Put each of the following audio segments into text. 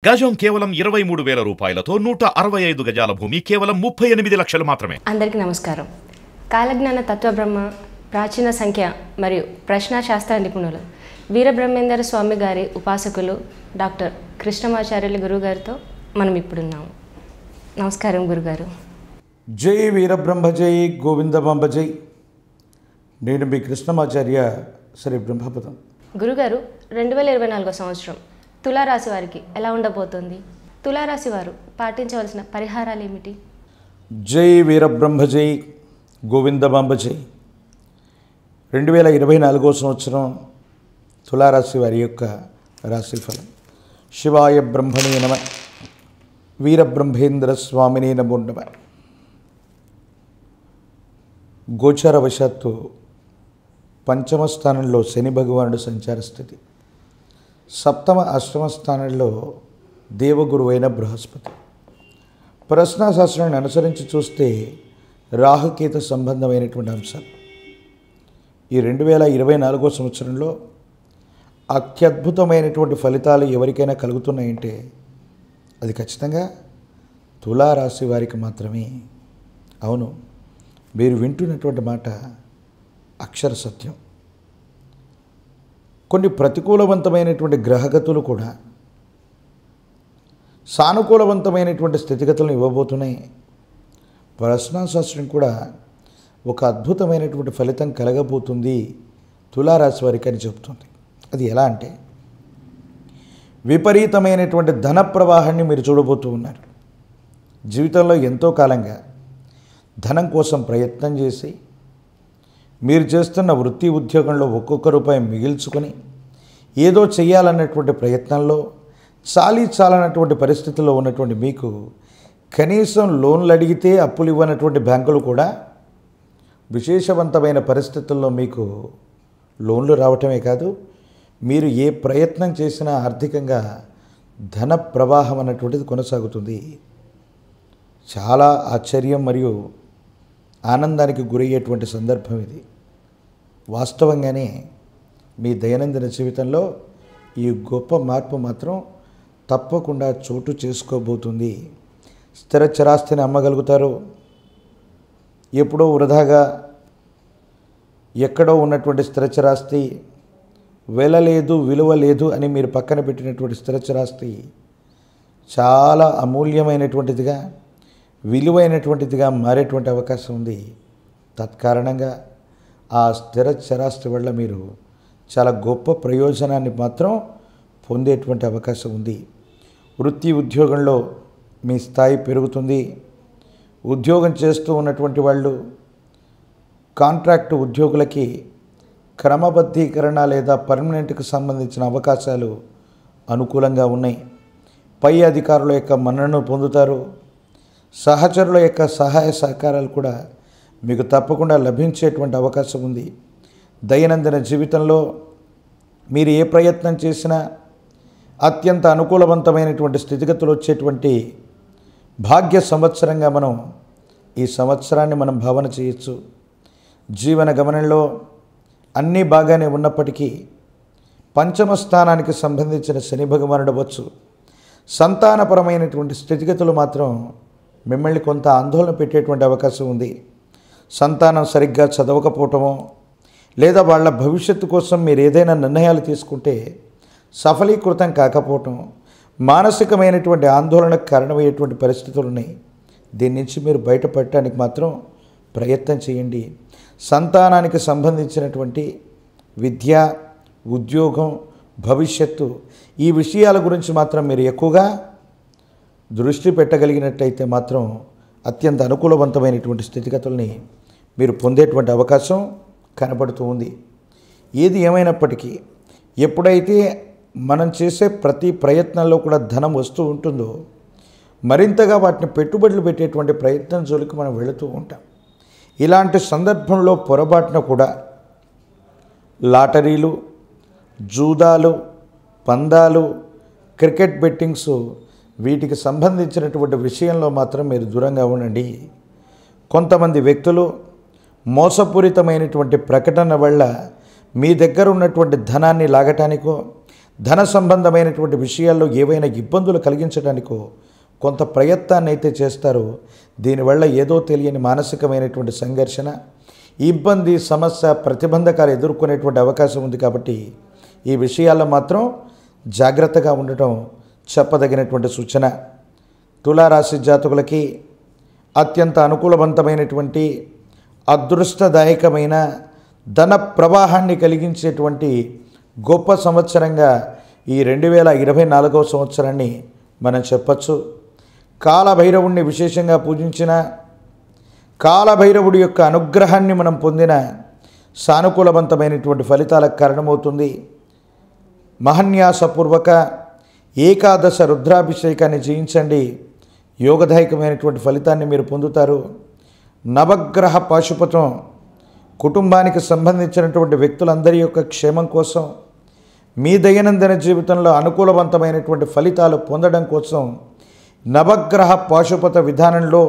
గజం కేవలం 23,000 రూపాయలతో 165 గజాల భూమి కేవలం 38 లక్షలు మాత్రమే. అందరికీ నమస్కారం. కాలజ్ఞాన తత్వబ్రహ్మ, ప్రాచీన సంఖ్య మరియు ప్రశ్నాశాస్త్ర నిపుణులు వీరబ్రహ్మేంద్ర స్వామి గారి ఉపాసకులు డాక్టర్ కృష్ణమాచార్యులు గురుగారితో మనం ఇప్పుడున్నాము. నమస్కారం గురుగారు. జై వీరబ్రహ్మ జై గోవిందమాంబ జై. నేను మీ కృష్ణమాచార్య శ్రీ బ్రహ్మపదం. గురుగారు, 2024 సంవత్సరం తులారాశి వారికి ఎలా ఉండబోతోంది? తులారాశి వారు పాటించవలసిన పరిహారాలు ఏమిటి? జై వీరబ్రహ్మ జై గోవిందమాంబ జై. 2024 సంవత్సరం తులారాశి వారి యొక్క రాశిఫలం. శివాయ బ్రహ్మణే నమ, వీరబ్రహ్మేంద్ర స్వామినే నమో నమ. గోచారవశాత్తు పంచమ స్థానంలో శని భగవానుడు సంచార స్థితి, సప్తమ అష్టమ స్థానంలో దేవగురు అయిన బృహస్పతి. ప్రశ్నాశాస్త్రాన్ని అనుసరించి చూస్తే రాహుకేతు సంబంధమైనటువంటి అంశాలు ఈ 2024 సంవత్సరంలో అత్యద్భుతమైనటువంటి ఫలితాలు ఎవరికైనా కలుగుతున్నాయంటే అది ఖచ్చితంగా తులారాశి వారికి మాత్రమే. అవును, మీరు వింటున్నటువంటి మాట అక్షర సత్యం. కొన్ని ప్రతికూలవంతమైనటువంటి గ్రహగతులు కూడా సానుకూలవంతమైనటువంటి స్థితిగతులను ఇవ్వబోతున్నాయి. ప్రశ్నాశాస్త్రం కూడా ఒక అద్భుతమైనటువంటి ఫలితం కలగబోతుంది తులారాశి వారికి అని చెబుతుంది. అది ఎలా అంటే, విపరీతమైనటువంటి ధన ప్రవాహాన్ని మీరు చూడబోతూ ఉన్నారు. జీవితంలో ఎంతో కాలంగా ధనం కోసం ప్రయత్నం చేసి మీరు చేస్తున్న వృత్తి ఉద్యోగంలో ఒక్కొక్క రూపాయి మిగిల్చుకొని ఏదో చేయాలన్నటువంటి ప్రయత్నంలో చాలనటువంటి పరిస్థితుల్లో ఉన్నటువంటి మీకు కనీసం లోన్లు అడిగితే అప్పులు ఇవ్వనటువంటి బ్యాంకులు కూడా విశేషవంతమైన పరిస్థితుల్లో మీకు లోన్లు రావటమే కాదు, మీరు ఏ ప్రయత్నం చేసినా ఆర్థికంగా ధన ప్రవాహం అన్నటువంటిది కొనసాగుతుంది. చాలా ఆశ్చర్యం మరియు ఆనందానికి గురయ్యేటువంటి సందర్భం ఇది. వాస్తవంగానే మీ దైనందిన జీవితంలో ఈ గొప్ప మార్పు మాత్రం తప్పకుండా చోటు చేసుకోబోతుంది. స్థిర చరాస్తిని అమ్మగలుగుతారు. ఎప్పుడో వృధాగా ఎక్కడో ఉన్నటువంటి స్థిర చరాస్తి, వెలలేదు విలువ లేదు అని మీరు పక్కన పెట్టినటువంటి స్థిర చరాస్తి చాలా అమూల్యమైనటువంటిదిగా, విలువైనటువంటిదిగా మారేటువంటి అవకాశం ఉంది. తత్కారణంగా ఆ స్థిర చరాస్తి వల్ల మీరు చాలా గొప్ప ప్రయోజనాన్ని మాత్రం పొందేటువంటి అవకాశం ఉంది. వృత్తి ఉద్యోగంలో మీ స్థాయి పెరుగుతుంది. ఉద్యోగం చేస్తూ ఉన్నటువంటి వాళ్ళు కాంట్రాక్టు ఉద్యోగులకి క్రమబద్ధీకరణ లేదా పర్మనెంట్కి సంబంధించిన అవకాశాలు అనుకూలంగా ఉన్నాయి. పై అధికారుల యొక్క మన్ననను పొందుతారు. సహచరుల యొక్క సహాయ సహకారాలు కూడా మీకు తప్పకుండా లభించేటువంటి అవకాశం ఉంది. దైనందిన జీవితంలో మీరు ఏ ప్రయత్నం చేసినా అత్యంత అనుకూలవంతమైనటువంటి స్థితిగతులు వచ్చేటువంటి భాగ్య సంవత్సరంగా మనం ఈ సంవత్సరాన్ని మనం భావన చేయొచ్చు. జీవన గమనంలో అన్నీ బాగానే ఉన్నప్పటికీ పంచమ స్థానానికి సంబంధించిన శని భగవానుడు అవ్వచ్చు, సంతానపరమైనటువంటి స్థితిగతులు మాత్రం మిమ్మల్ని కొంత ఆందోళన పెట్టేటువంటి అవకాశం ఉంది. సంతానం సరిగ్గా చదవకపోవటమో లేదా వాళ్ళ భవిష్యత్తు కోసం మీరు ఏదైనా నిర్ణయాలు తీసుకుంటే సఫలీకృతం కాకపోవటం మానసికమైనటువంటి ఆందోళనకు కారణమయ్యేటువంటి పరిస్థితులు ఉన్నాయి. దీని నుంచి మీరు బయటపడటానికి మాత్రం ప్రయత్నం చేయండి. సంతానానికి సంబంధించినటువంటి విద్య, ఉద్యోగం, భవిష్యత్తు ఈ విషయాల గురించి మాత్రం మీరు ఎక్కువగా దృష్టి పెట్టగలిగినట్టయితే మాత్రం అత్యంత అనుకూలవంతమైనటువంటి స్థితిగతుల్ని మీరు పొందేటువంటి అవకాశం కనబడుతూ ఉంది. ఏది ఏమైనప్పటికీ ఎప్పుడైతే మనం చేసే ప్రతి ప్రయత్నంలో కూడా ధనం వస్తూ ఉంటుందో మరింతగా వాటిని పెట్టుబడులు పెట్టేటువంటి ప్రయత్నం జోలికి మనం వెళుతూ ఉంటాం. ఇలాంటి సందర్భంలో పొరపాటున కూడా లాటరీలు, జూదాలు, పందాలు, క్రికెట్ బెట్టింగ్స్ వీటికి సంబంధించినటువంటి విషయంలో మాత్రం మీరు దూరంగా ఉండండి. కొంతమంది వ్యక్తులు మోసపూరితమైనటువంటి ప్రకటన వల్ల మీ దగ్గర ఉన్నటువంటి ధనాన్ని లాగటానికో ధన సంబంధమైనటువంటి విషయాల్లో ఏవైనా ఇబ్బందులు కలిగించడానికో కొంత ప్రయత్నాన్ని అయితే చేస్తారు. దీనివల్ల ఏదో తెలియని మానసికమైనటువంటి సంఘర్షణ, ఇబ్బంది, సమస్య, ప్రతిబంధకాలు ఎదుర్కొనేటువంటి అవకాశం ఉంది. కాబట్టి ఈ విషయాల్లో మాత్రం జాగ్రత్తగా ఉండటం చెప్పదగినటువంటి సూచన. తులారాశి జాతకులకి అత్యంత అనుకూలవంతమైనటువంటి అదృష్టదాయకమైన ధన ప్రవాహాన్ని కలిగించేటువంటి గొప్ప సంవత్సరంగా ఈ 2024వ సంవత్సరాన్ని మనం చెప్పచ్చు. కాలభైరవుణ్ణి విశేషంగా పూజించిన, కాలభైరవుడి యొక్క అనుగ్రహాన్ని మనం పొందిన సానుకూలవంతమైనటువంటి ఫలితాలకు కారణమవుతుంది. మహన్యాసపూర్వక ఏకాదశ రుద్రాభిషేకాన్ని చేయించండి, యోగదాయకమైనటువంటి ఫలితాన్ని మీరు పొందుతారు. నవగ్రహ పాశుపతం కుటుంబానికి సంబంధించినటువంటి వ్యక్తులందరి యొక్క క్షేమం కోసం, మీ దైనందిన జీవితంలో అనుకూలవంతమైనటువంటి ఫలితాలు పొందడం కోసం నవగ్రహ పాశుపత విధానంలో,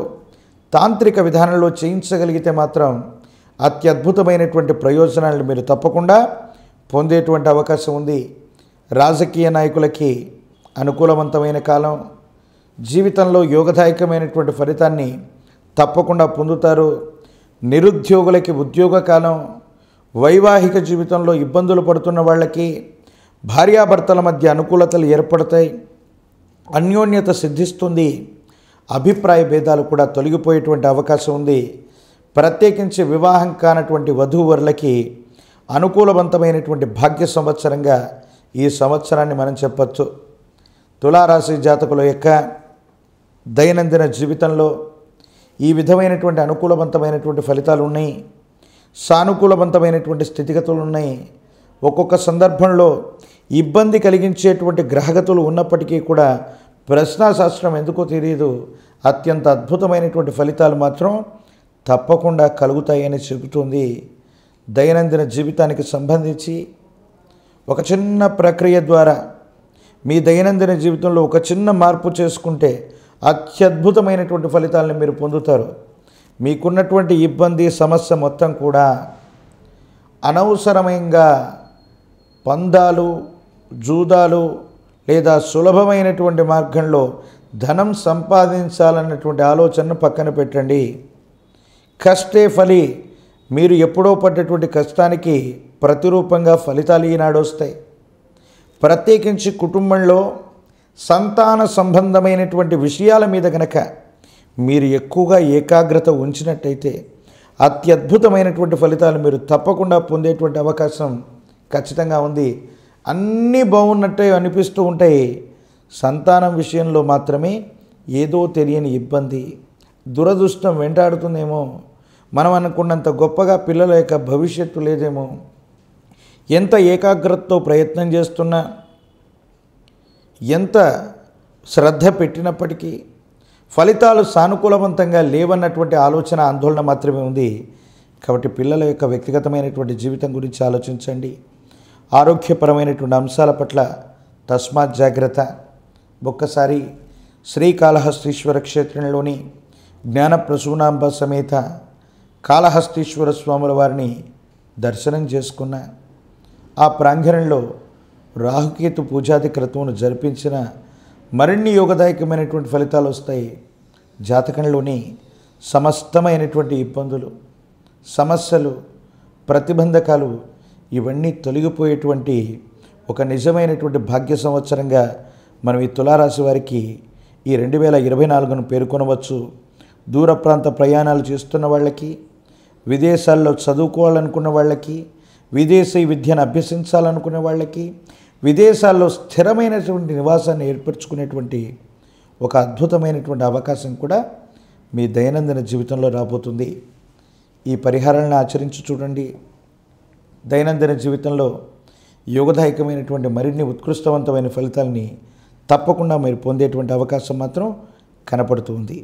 తాంత్రిక విధానంలో చేయించగలిగితే మాత్రం అత్యద్భుతమైనటువంటి ప్రయోజనాలను మీరు తప్పకుండా పొందేటువంటి అవకాశం ఉంది. రాజకీయ నాయకులకి అనుకూలవంతమైన కాలం, జీవితంలో యోగదాయకమైనటువంటి ఫలితాన్ని తప్పకుండా పొందుతారు. నిరుద్యోగులకి ఉద్యోగ కాలం, వైవాహిక జీవితంలో ఇబ్బందులు పడుతున్న వాళ్ళకి భార్యాభర్తల మధ్య అనుకూలతలు ఏర్పడతాయి, అన్యోన్యత సిద్ధిస్తుంది, అభిప్రాయ భేదాలు కూడా తొలగిపోయేటువంటి అవకాశం ఉంది. ప్రత్యేకించి వివాహం కానటువంటి వధూవరులకి అనుకూలవంతమైనటువంటి భాగ్య సంవత్సరంగా ఈ సంవత్సరాన్ని మనం చెప్పచ్చు. తులారాశి జాతకుల యొక్క దైనందిన జీవితంలో ఈ విధమైనటువంటి అనుకూలవంతమైనటువంటి ఫలితాలు ఉన్నాయి, సానుకూలవంతమైనటువంటి స్థితిగతులు ఉన్నాయి. ఒక్కొక్క సందర్భంలో ఇబ్బంది కలిగించేటువంటి గ్రహగతులు ఉన్నప్పటికీ కూడా ప్రశ్నాశాస్త్రం ఎందుకో తెలియదు, అత్యంత అద్భుతమైనటువంటి ఫలితాలు మాత్రం తప్పకుండా కలుగుతాయని చెబుతుంది. దైనందిన జీవితానికి సంబంధించి ఒక చిన్న ప్రక్రియ ద్వారా మీ దైనందిన జీవితంలో ఒక చిన్న మార్పు చేసుకుంటే అత్యద్భుతమైనటువంటి ఫలితాలను మీరు పొందుతారు. మీకున్నటువంటి ఇబ్బంది, సమస్య మొత్తం కూడా అనవసరమైన పందాలు, జూదాలు లేదా సులభమైనటువంటి మార్గంలో ధనం సంపాదించాలన్నటువంటి ఆలోచనను పక్కన పెట్టండి. కష్టే ఫలి, మీరు ఎప్పుడో పడ్డటువంటి కష్టానికి ప్రతిరూపంగా ఫలితాలు ఈనాడు వస్తాయి. ప్రత్యేకించి కుటుంబంలో సంతాన సంబంధమైనటువంటి విషయాల మీద గనక మీరు ఎక్కువగా ఏకాగ్రత ఉంచినట్టయితే అత్యద్భుతమైనటువంటి ఫలితాలు మీరు తప్పకుండా పొందేటువంటి అవకాశం ఖచ్చితంగా ఉంది. అన్నీ బాగున్నట్టే అనిపిస్తూ ఉంటాయి, సంతానం విషయంలో మాత్రమే ఏదో తెలియని ఇబ్బంది, దురదృష్టం వెంటాడుతుందేమో, మనం అనుకున్నంత గొప్పగా పిల్లల యొక్క భవిష్యత్తు లేదేమో, ఎంత ఏకాగ్రతతో ప్రయత్నం చేస్తున్నా, ఎంత శ్రద్ధ పెట్టినప్పటికీ ఫలితాలు సానుకూలవంతంగా లేవన్నటువంటి ఆలోచన, ఆందోళన మాత్రమే ఉంది. కాబట్టి పిల్లల యొక్క వ్యక్తిగతమైనటువంటి జీవితం గురించి ఆలోచించండి. ఆరోగ్యపరమైనటువంటి అంశాల పట్ల తస్మాత్ జాగ్రత్త. ఒక్కసారి శ్రీకాళహస్తీశ్వర క్షేత్రంలోని జ్ఞానప్రసూనాంబ సమేత కాళహస్తీశ్వర స్వాముల వారిని దర్శనం చేసుకున్న, ఆ ప్రాంగణంలో రాహుకేతు పూజాది క్రతువును జరిపించిన మరిన్ని యోగదాయకమైనటువంటి ఫలితాలు వస్తాయి. జాతకంలోని సమస్తమైనటువంటి ఇబ్బందులు, సమస్యలు, ప్రతిబంధకాలు ఇవన్నీ తొలగిపోయేటువంటి ఒక నిజమైనటువంటి భాగ్య సంవత్సరంగా మనం ఈ తులారాశి వారికి ఈ 2024ను పేర్కొనవచ్చు. దూర ప్రాంత ప్రయాణాలు చేస్తున్న వాళ్ళకి, విదేశాల్లో చదువుకోవాలనుకున్న వాళ్ళకి, విదేశీ విద్యను అభ్యసించాలనుకునే వాళ్ళకి, విదేశాల్లో స్థిరమైనటువంటి నివాసాన్ని ఏర్పరచుకునేటువంటి ఒక అద్భుతమైనటువంటి అవకాశం కూడా మీ దైనందిన జీవితంలో రాబోతుంది. ఈ పరిహారాలను ఆచరించి చూడండి. దైనందిన జీవితంలో యోగదాయకమైనటువంటి మరిన్ని ఉత్కృష్టవంతమైన ఫలితాలని తప్పకుండా మీరు పొందేటువంటి అవకాశం మాత్రం కనపడుతుంది.